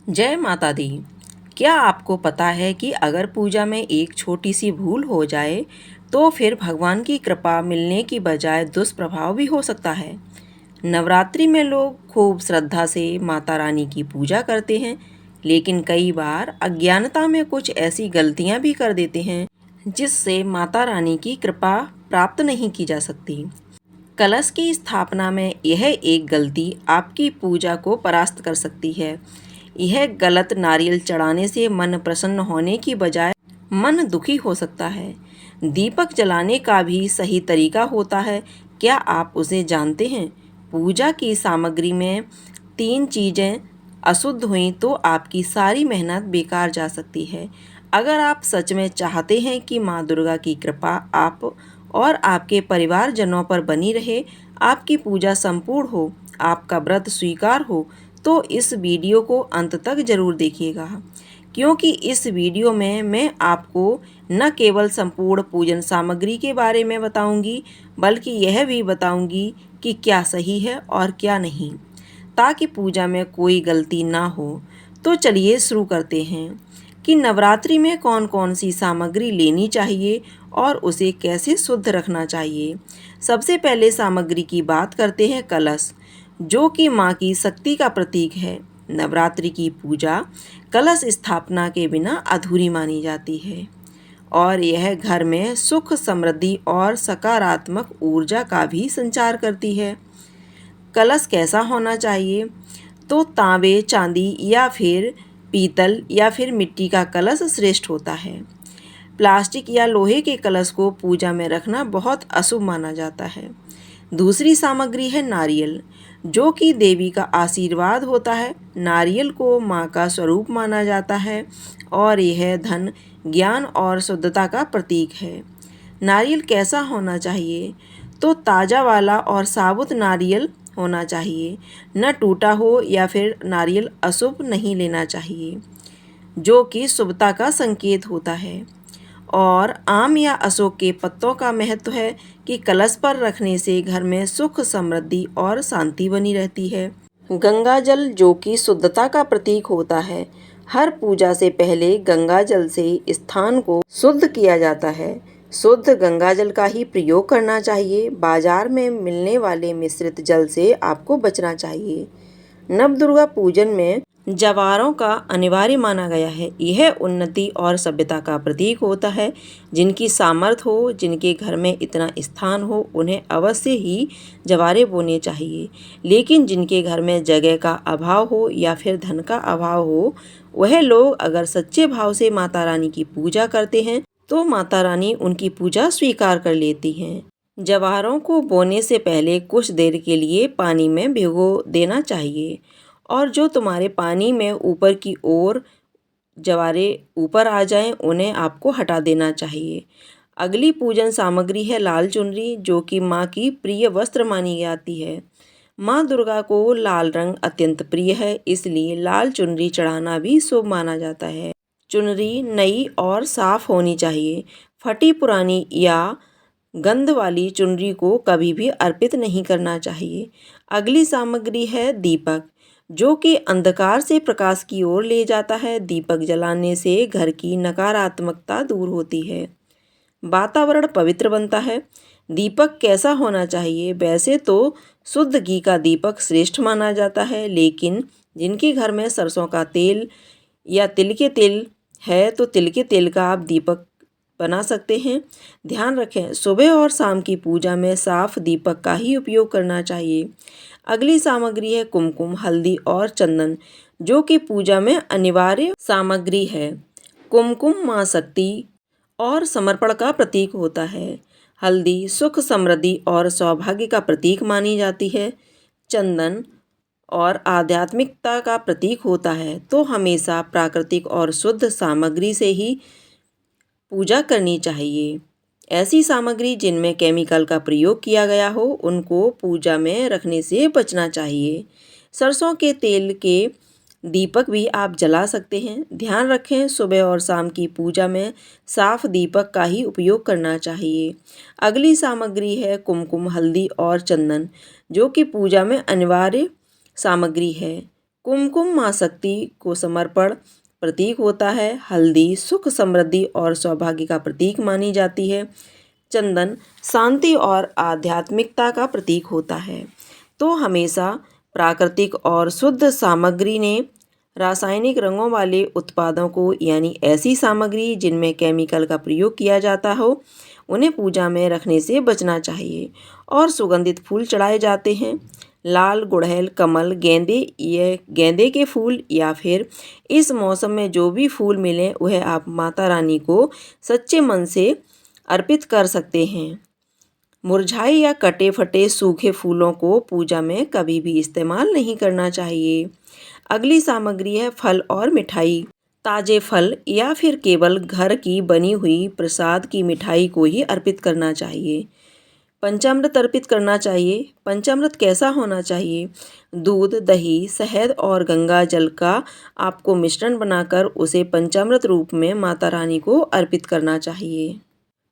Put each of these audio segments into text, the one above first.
जय माता दी। क्या आपको पता है कि अगर पूजा में एक छोटी सी भूल हो जाए तो फिर भगवान की कृपा मिलने की बजाय दुष्प्रभाव भी हो सकता है। नवरात्रि में लोग खूब श्रद्धा से माता रानी की पूजा करते हैं, लेकिन कई बार अज्ञानता में कुछ ऐसी गलतियां भी कर देते हैं जिससे माता रानी की कृपा प्राप्त नहीं की जा सकती। कलश की स्थापना में यह एक गलती आपकी पूजा को परास्त कर सकती है। यह गलत नारियल चढ़ाने से मन प्रसन्न होने की बजाय मन दुखी हो सकता है। दीपक जलाने का भी सही तरीका होता है। क्या आप उसे जानते हैं? पूजा की सामग्री में 3 चीज़ें अशुद्ध हुई तो आपकी सारी मेहनत बेकार जा सकती है। अगर आप सच में चाहते हैं कि माँ दुर्गा की कृपा आप और आपके परिवारजनों पर बनी रहे, आपकी पूजा संपूर्ण हो, आपका व्रत स्वीकार हो, तो इस वीडियो को अंत तक ज़रूर देखिएगा, क्योंकि इस वीडियो में मैं आपको न केवल संपूर्ण पूजन सामग्री के बारे में बताऊंगी, बल्कि यह भी बताऊंगी कि क्या सही है और क्या नहीं, ताकि पूजा में कोई गलती ना हो। तो चलिए शुरू करते हैं कि नवरात्रि में कौन कौन सी सामग्री लेनी चाहिए और उसे कैसे शुद्ध रखना चाहिए। सबसे पहले सामग्री की बात करते हैं कलश, जो कि माँ की शक्ति का प्रतीक है। नवरात्रि की पूजा कलश स्थापना के बिना अधूरी मानी जाती है और यह घर में सुख, समृद्धि और सकारात्मक ऊर्जा का भी संचार करती है। कलश कैसा होना चाहिए? तो तांबे, चांदी या फिर पीतल या फिर मिट्टी का कलश श्रेष्ठ होता है। प्लास्टिक या लोहे के कलश को पूजा में रखना बहुत अशुभ माना जाता है। दूसरी सामग्री है नारियल, जो कि देवी का आशीर्वाद होता है। नारियल को माँ का स्वरूप माना जाता है और यह धन, ज्ञान और शुद्धता का प्रतीक है। नारियल कैसा होना चाहिए? तो ताज़ा वाला और साबुत नारियल होना चाहिए, न टूटा हो या फिर नारियल अशुभ नहीं लेना चाहिए, जो कि शुभता का संकेत होता है। और आम या अशोक के पत्तों का महत्व है कि कलश पर रखने से घर में सुख, समृद्धि और शांति बनी रहती है। गंगा जल, जो कि शुद्धता का प्रतीक होता है। हर पूजा से पहले गंगा जल से स्थान को शुद्ध किया जाता है। शुद्ध गंगा जल का ही प्रयोग करना चाहिए। बाजार में मिलने वाले मिश्रित जल से आपको बचना चाहिए। नवदुर्गा पूजन में जवारों का अनिवार्य माना गया है। यह उन्नति और सभ्यता का प्रतीक होता है। जिनकी सामर्थ्य हो, जिनके घर में इतना स्थान हो, उन्हें अवश्य ही जवारे बोने चाहिए। लेकिन जिनके घर में जगह का अभाव हो या फिर धन का अभाव हो, वह लोग अगर सच्चे भाव से माता रानी की पूजा करते हैं तो माता रानी उनकी पूजा स्वीकार कर लेती हैं। जवारों को बोने से पहले कुछ देर के लिए पानी में भिगो देना चाहिए, और जो तुम्हारे पानी में ऊपर की ओर जवारे ऊपर आ जाएं, उन्हें आपको हटा देना चाहिए। अगली पूजन सामग्री है लाल चुनरी, जो कि माँ की प्रिय वस्त्र मानी जाती है। माँ दुर्गा को लाल रंग अत्यंत प्रिय है, इसलिए लाल चुनरी चढ़ाना भी शुभ माना जाता है। चुनरी नई और साफ होनी चाहिए। फटी, पुरानी या गंध वाली चुनरी को कभी भी अर्पित नहीं करना चाहिए। अगली सामग्री है दीपक, जो कि अंधकार से प्रकाश की ओर ले जाता है। दीपक जलाने से घर की नकारात्मकता दूर होती है, वातावरण पवित्र बनता है। दीपक कैसा होना चाहिए? वैसे तो शुद्ध घी का दीपक श्रेष्ठ माना जाता है, लेकिन जिनके घर में सरसों का तेल या तिल के तेल है तो तिल के तेल का आप दीपक बना सकते हैं। ध्यान रखें, सुबह और शाम की पूजा में साफ दीपक का ही उपयोग करना चाहिए। अगली सामग्री है कुमकुम, हल्दी और चंदन, जो कि पूजा में अनिवार्य सामग्री है। कुमकुम माँ शक्ति और समर्पण का प्रतीक होता है। हल्दी सुख, समृद्धि और सौभाग्य का प्रतीक मानी जाती है। चंदन और आध्यात्मिकता का प्रतीक होता है। तो हमेशा प्राकृतिक और शुद्ध सामग्री से ही पूजा करनी चाहिए। ऐसी सामग्री जिनमें केमिकल का प्रयोग किया गया हो, उनको पूजा में रखने से बचना चाहिए। सरसों के तेल के दीपक भी आप जला सकते हैं। ध्यान रखें, सुबह और शाम की पूजा में साफ दीपक का ही उपयोग करना चाहिए। अगली सामग्री है कुमकुम, हल्दी और चंदन, जो कि पूजा में अनिवार्य सामग्री है। कुमकुम माँ शक्ति को समर्पण प्रतीक होता है। हल्दी सुख समृद्धि और सौभाग्य का प्रतीक मानी जाती है। चंदन शांति और आध्यात्मिकता का प्रतीक होता है। तो हमेशा प्राकृतिक और शुद्ध सामग्री ने रासायनिक रंगों वाले उत्पादों को, यानी ऐसी सामग्री जिनमें केमिकल का प्रयोग किया जाता हो, उन्हें पूजा में रखने से बचना चाहिए। और सुगंधित फूल चढ़ाए जाते हैं। लाल, गुड़हल, कमल, गेंदे, ये गेंदे के फूल या फिर इस मौसम में जो भी फूल मिले वह आप माता रानी को सच्चे मन से अर्पित कर सकते हैं। मुरझाए या कटे फटे सूखे फूलों को पूजा में कभी भी इस्तेमाल नहीं करना चाहिए। अगली सामग्री है फल और मिठाई। ताजे फल या फिर केवल घर की बनी हुई प्रसाद की मिठाई को ही अर्पित करना चाहिए। पंचामृत अर्पित करना चाहिए। पंचामृत कैसा होना चाहिए? दूध, दही, शहद और गंगा जल का आपको मिश्रण बनाकर उसे पंचामृत रूप में माता रानी को अर्पित करना चाहिए।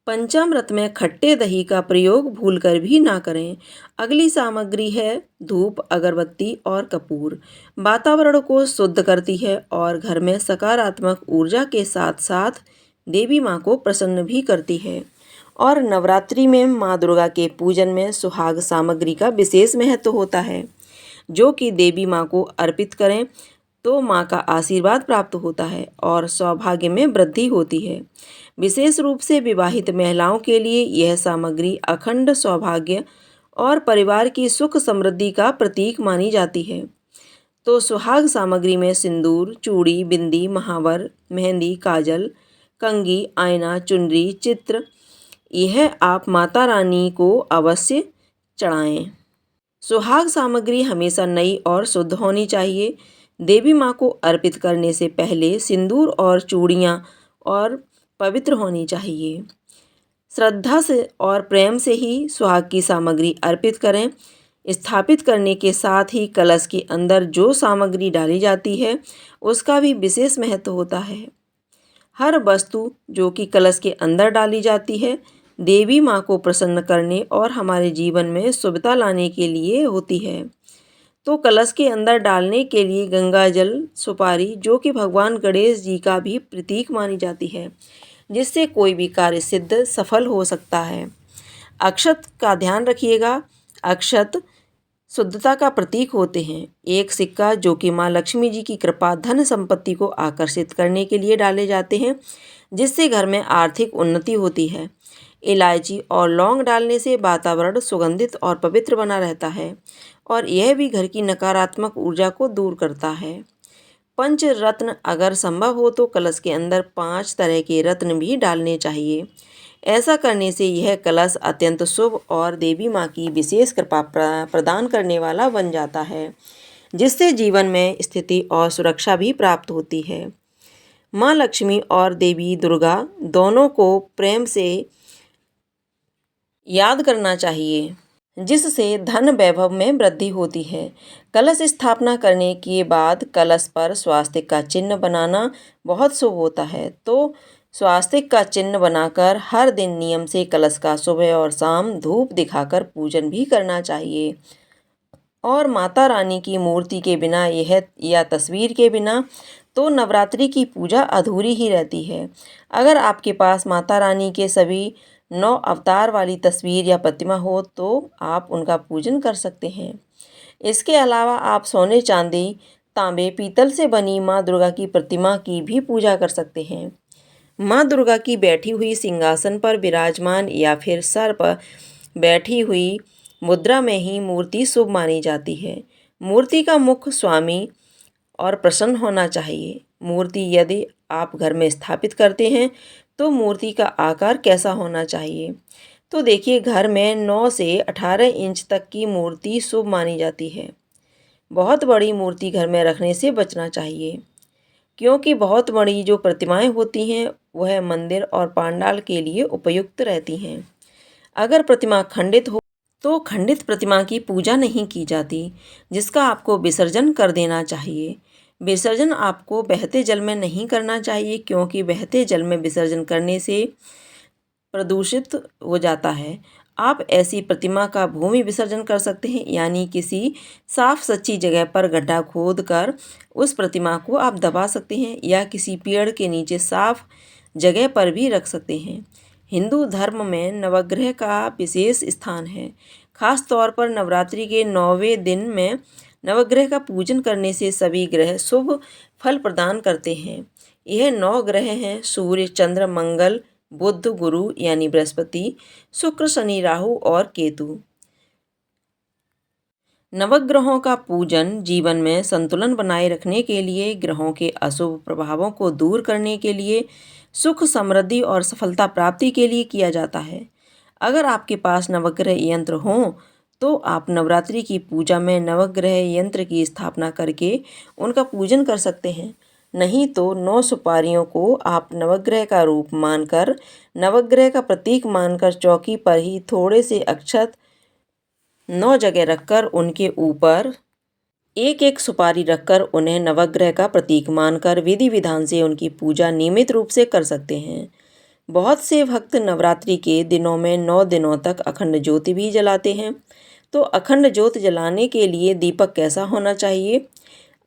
पंचामृत में खट्टे दही का प्रयोग भूलकर भी ना करें। अगली सामग्री है धूप, अगरबत्ती और कपूर। वातावरण को शुद्ध करती है और घर में सकारात्मक ऊर्जा के साथ साथ देवी माँ को प्रसन्न भी करती है। और नवरात्रि में माँ दुर्गा के पूजन में सुहाग सामग्री का विशेष महत्व होता है, जो कि देवी माँ को अर्पित करें तो माँ का आशीर्वाद प्राप्त होता है और सौभाग्य में वृद्धि होती है। विशेष रूप से विवाहित महिलाओं के लिए यह सामग्री अखंड सौभाग्य और परिवार की सुख समृद्धि का प्रतीक मानी जाती है। तो सुहाग सामग्री में सिंदूर, चूड़ी, बिंदी, महावर, मेहंदी, काजल, कंघी, आईना, चुनरी, चित्र, यह आप माता रानी को अवश्य चढ़ाएं। सुहाग सामग्री हमेशा नई और शुद्ध होनी चाहिए। देवी माँ को अर्पित करने से पहले सिंदूर और चूड़ियाँ और पवित्र होनी चाहिए। श्रद्धा से और प्रेम से ही सुहाग की सामग्री अर्पित करें। स्थापित करने के साथ ही कलश के अंदर जो सामग्री डाली जाती है उसका भी विशेष महत्व होता है। हर वस्तु जो कि कलश के अंदर डाली जाती है देवी माँ को प्रसन्न करने और हमारे जीवन में शुभता लाने के लिए होती है। तो कलश के अंदर डालने के लिए गंगा जल, सुपारी, जो कि भगवान गणेश जी का भी प्रतीक मानी जाती है, जिससे कोई भी कार्य सिद्ध सफल हो सकता है। अक्षत का ध्यान रखिएगा। अक्षत शुद्धता का प्रतीक होते हैं। एक सिक्का जो कि माँ लक्ष्मी जी की कृपा, धन संपत्ति को आकर्षित करने के लिए डाले जाते हैं, जिससे घर में आर्थिक उन्नति होती है। इलायची और लौंग डालने से वातावरण सुगंधित और पवित्र बना रहता है और यह भी घर की नकारात्मक ऊर्जा को दूर करता है। पंच रत्न अगर संभव हो तो कलश के अंदर 5 तरह के रत्न भी डालने चाहिए। ऐसा करने से यह कलश अत्यंत शुभ और देवी माँ की विशेष कृपा प्रदान करने वाला बन जाता है, जिससे जीवन में स्थिति और सुरक्षा भी प्राप्त होती है। माँ लक्ष्मी और देवी दुर्गा दोनों को प्रेम से याद करना चाहिए, जिससे धन वैभव में वृद्धि होती है। कलश स्थापना करने के बाद कलश पर स्वास्तिक का चिन्ह बनाना बहुत शुभ होता है। तो स्वास्तिक का चिन्ह बनाकर हर दिन नियम से कलश का सुबह और शाम धूप दिखाकर पूजन भी करना चाहिए। और माता रानी की मूर्ति के बिना यह या तस्वीर के बिना तो नवरात्रि की पूजा अधूरी ही रहती है। अगर आपके पास माता रानी के सभी 9 अवतार वाली तस्वीर या प्रतिमा हो तो आप उनका पूजन कर सकते हैं। इसके अलावा आप सोने, चांदी, तांबे, पीतल से बनी माँ दुर्गा की प्रतिमा की भी पूजा कर सकते हैं। माँ दुर्गा की बैठी हुई सिंहासन पर विराजमान या फिर सर पर बैठी हुई मुद्रा में ही मूर्ति शुभ मानी जाती है। मूर्ति का मुख स्वामी और प्रसन्न होना चाहिए। मूर्ति यदि आप घर में स्थापित करते हैं तो मूर्ति का आकार कैसा होना चाहिए? तो देखिए, घर में 9 से 18 इंच तक की मूर्ति शुभ मानी जाती है। बहुत बड़ी मूर्ति घर में रखने से बचना चाहिए, क्योंकि बहुत बड़ी जो प्रतिमाएं होती हैं वह मंदिर और पंडाल के लिए उपयुक्त रहती हैं। अगर प्रतिमा खंडित हो तो खंडित प्रतिमा की पूजा नहीं की जाती, जिसका आपको विसर्जन कर देना चाहिए। विसर्जन आपको बहते जल में नहीं करना चाहिए, क्योंकि बहते जल में विसर्जन करने से प्रदूषित हो जाता है। आप ऐसी प्रतिमा का भूमि विसर्जन कर सकते हैं, यानी किसी साफ सच्ची जगह पर गड्ढा खोद कर उस प्रतिमा को आप दबा सकते हैं या किसी पेड़ के नीचे साफ जगह पर भी रख सकते हैं। हिंदू धर्म में नवग्रह का विशेष स्थान है। खास तौर पर नवरात्रि के 9वें दिन में नवग्रह का पूजन करने से सभी ग्रह शुभ फल प्रदान करते हैं। यह 9 ग्रह हैं: सूर्य, चंद्र, मंगल, बुध, गुरु यानी बृहस्पति, शुक्र, शनि, राहु और केतु। नवग्रहों का पूजन जीवन में संतुलन बनाए रखने के लिए, ग्रहों के अशुभ प्रभावों को दूर करने के लिए, सुख, समृद्धि और सफलता प्राप्ति के लिए किया जाता है। अगर आपके पास नवग्रह यंत्र हों तो आप नवरात्रि की पूजा में नवग्रह यंत्र की स्थापना करके उनका पूजन कर सकते हैं। नहीं तो 9 सुपारियों को आप नवग्रह का रूप मानकर, नवग्रह का प्रतीक मानकर चौकी पर ही थोड़े से अक्षत 9 जगह रखकर उनके ऊपर एक एक सुपारी रखकर उन्हें नवग्रह का प्रतीक मानकर विधि विधान से उनकी पूजा नियमित रूप से कर सकते हैं। बहुत से भक्त नवरात्रि के दिनों में 9 दिनों तक अखंड ज्योति भी जलाते हैं। तो अखंड ज्योत जलाने के लिए दीपक कैसा होना चाहिए?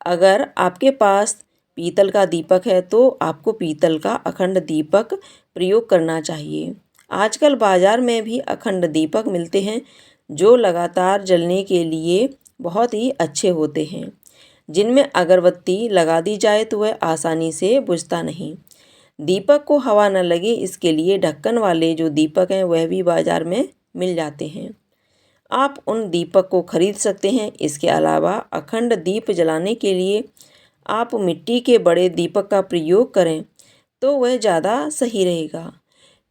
अगर आपके पास पीतल का दीपक है तो आपको पीतल का अखंड दीपक प्रयोग करना चाहिए। आजकल बाजार में भी अखंड दीपक मिलते हैं जो लगातार जलने के लिए बहुत ही अच्छे होते हैं। जिनमें अगरबत्ती लगा दी जाए तो वह आसानी से बुझता नहीं। दीपक को हवा न लगे इसके लिए ढक्कन वाले जो दीपक हैं वह भी बाजार में मिल जाते हैं। आप उन दीपक को खरीद सकते हैं। इसके अलावा अखंड दीप जलाने के लिए आप मिट्टी के बड़े दीपक का प्रयोग करें तो वह ज़्यादा सही रहेगा,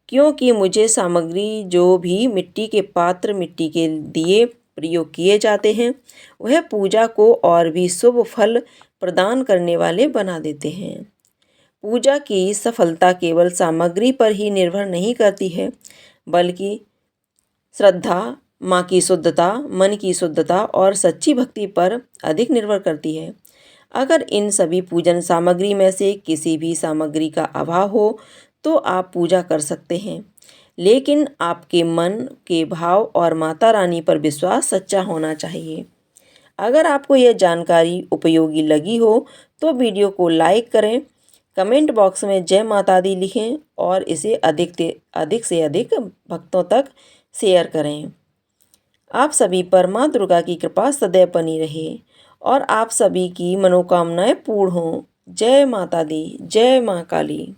क्योंकि मुझे सामग्री जो भी मिट्टी के पात्र, मिट्टी के दिए प्रयोग किए जाते हैं वह पूजा को और भी शुभ फल प्रदान करने वाले बना देते हैं। पूजा की सफलता केवल सामग्री पर ही निर्भर नहीं करती है, बल्कि श्रद्धा, माँ की शुद्धता, मन की शुद्धता और सच्ची भक्ति पर अधिक निर्भर करती है। अगर इन सभी पूजन सामग्री में से किसी भी सामग्री का अभाव हो तो आप पूजा कर सकते हैं, लेकिन आपके मन के भाव और माता रानी पर विश्वास सच्चा होना चाहिए। अगर आपको यह जानकारी उपयोगी लगी हो तो वीडियो को लाइक करें, कमेंट बॉक्स में जय माता दी लिखें और इसे अधिक से अधिक भक्तों तक शेयर करें। आप सभी पर माँ दुर्गा की कृपा सदैव बनी रहे और आप सभी की मनोकामनाएं पूर्ण हों। जय माता दी, जय माँ काली।